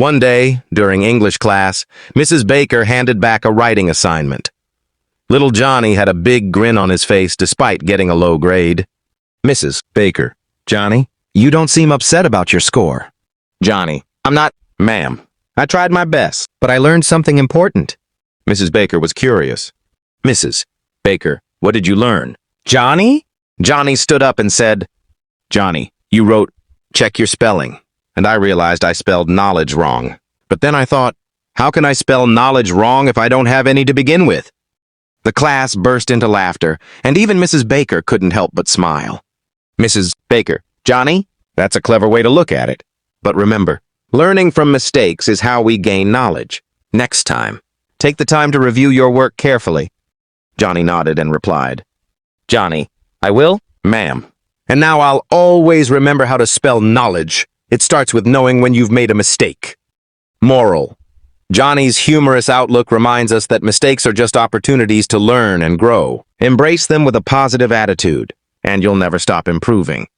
One day, during English class, Mrs. Baker handed back a writing assignment. Little Johnny had a big grin on his face despite getting a low grade. Mrs. Baker, Johnny, you don't seem upset about your score. Johnny, I'm not, ma'am. I tried my best, but I learned something important. Mrs. Baker was curious. Mrs. Baker, what did you learn? Johnny? Johnny stood up and said, Johnny, you wrote, check your spelling. And I realized I spelled knowledge wrong. But then I thought, how can I spell knowledge wrong if I don't have any to begin with? The class burst into laughter, and even Mrs. Baker couldn't help but smile. Mrs. Baker, Johnny, that's a clever way to look at it. But remember, learning from mistakes is how we gain knowledge. Next time, take the time to review your work carefully. Johnny nodded and replied, Johnny, I will, ma'am. And now I'll always remember how to spell knowledge. It starts with knowing when you've made a mistake. Moral. Johnny's humorous outlook reminds us that mistakes are just opportunities to learn and grow. Embrace them with a positive attitude, and you'll never stop improving.